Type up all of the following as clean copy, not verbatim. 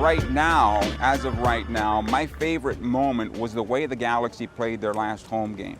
right now, my favorite moment was the way the Galaxy played their last home game,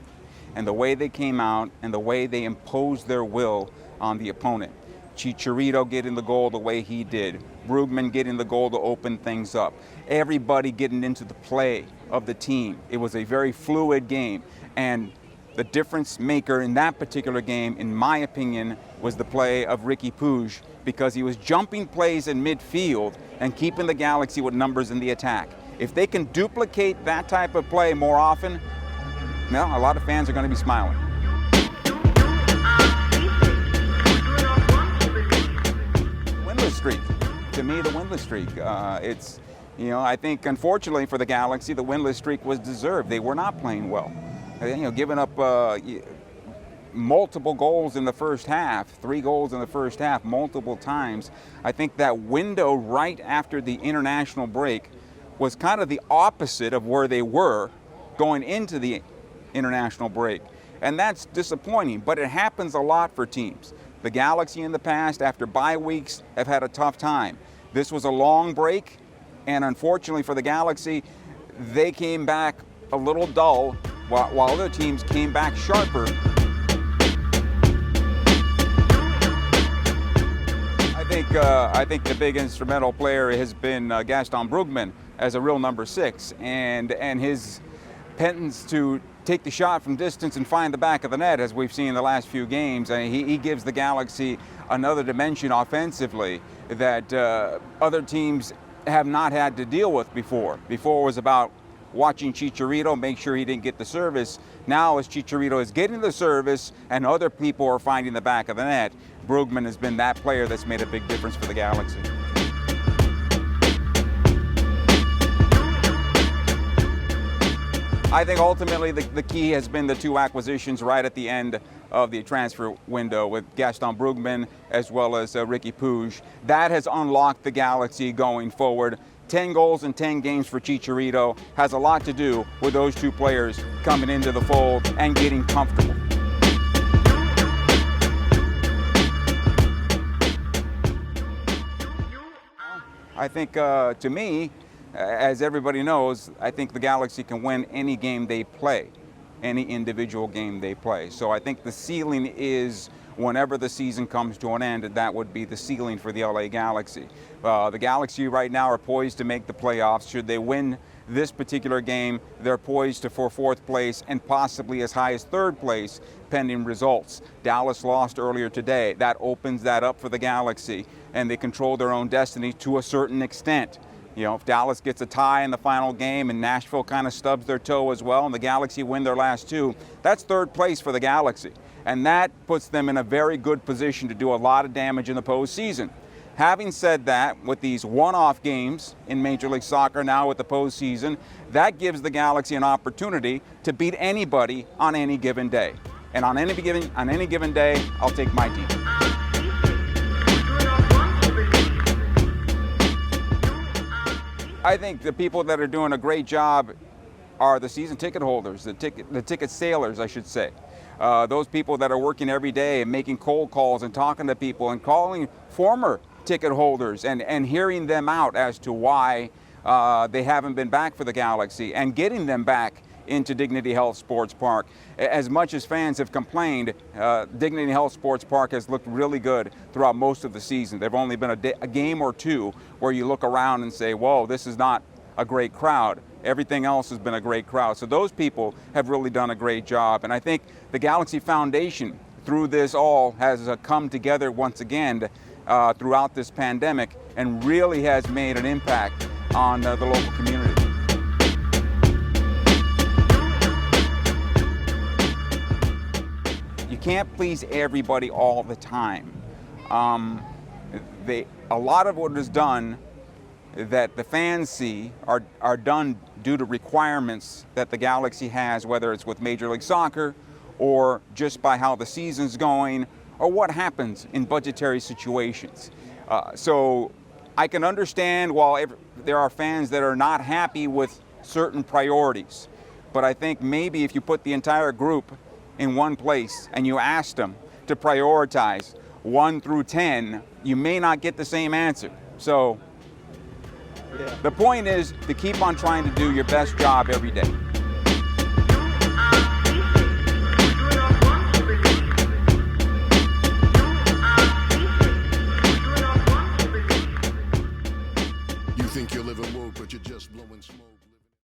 and the way they came out and the way they imposed their will on the opponent. Chicharito getting the goal the way he did, Brugman getting the goal to open things up, everybody getting into the play of the team. It was a very fluid game, and the difference maker in that particular game, in my opinion, was the play of Riqui Puig, because he was jumping plays in midfield and keeping the Galaxy with numbers in the attack. If they can duplicate that type of play more often, well, a lot of fans are going to be smiling. Winless streak. To me, the winless streak. I think unfortunately for the Galaxy, the winless streak was deserved. They were not playing well. Giving up multiple goals in the first half, 3 goals in the first half, multiple times. I think that window right after the international break was kind of the opposite of where they were going into the international break. And that's disappointing, but it happens a lot for teams. The Galaxy in the past, after bye weeks, have had a tough time. This was a long break, and unfortunately for the Galaxy, they came back a little dull, while other teams came back sharper. I think the big instrumental player has been Gaston Brugman as a real number 6, and his penance to take the shot from distance and find the back of the net, as we've seen in the last few games. He gives the Galaxy another dimension offensively that other teams have not had to deal with before. Before it was about watching Chicharito make sure he didn't get the service. Now, as Chicharito is getting the service and other people are finding the back of the net, Brugman has been that player that's made a big difference for the Galaxy. I think ultimately the key has been the 2 acquisitions right at the end of the transfer window with Gaston Brugman as well as Riqui Puig. That has unlocked the Galaxy going forward. 10 goals in 10 games for Chicharito has a lot to do with those 2 players coming into the fold and getting comfortable. I think, to me, as everybody knows, I think the Galaxy can win any game they play, any individual game they play. So I think the ceiling is, whenever the season comes to an end, that would be the ceiling for the LA Galaxy. The Galaxy right now are poised to make the playoffs. Should they win this particular game, they're poised for 4th place and possibly as high as 3rd place, pending results. Dallas lost earlier today. That opens that up for the Galaxy, and they control their own destiny to a certain extent. If Dallas gets a tie in the final game and Nashville kind of stubs their toe as well and the Galaxy win their last 2, that's 3rd place for the Galaxy. And that puts them in a very good position to do a lot of damage in the postseason. Having said that, with these one-off games in Major League Soccer now with the postseason, that gives the Galaxy an opportunity to beat anybody on any given day. And on any given day, I'll take my team. I think the people that are doing a great job are the season ticket holders, the ticket sailors, I should say. Those people that are working every day and making cold calls and talking to people and calling former ticket holders and hearing them out as to why they haven't been back for the Galaxy and getting them back into Dignity Health Sports Park. As much as fans have complained, Dignity Health Sports Park has looked really good throughout most of the season. There've only been a game or 2 where you look around and say, whoa, this is not a great crowd. Everything else has been a great crowd. So those people have really done a great job. And I think the Galaxy Foundation, through this all, has come together once again throughout this pandemic and really has made an impact on the local community. You can't please everybody all the time. A lot of what is done that the fans see are done due to requirements that the Galaxy has, whether it's with Major League Soccer or just by how the season's going or what happens in budgetary situations. So I can understand while there are fans that are not happy with certain priorities, but I think maybe if you put the entire group in one place and you asked them to prioritize 1 through 10, you may not get the same answer. So The point is to keep on trying to do your best job every day.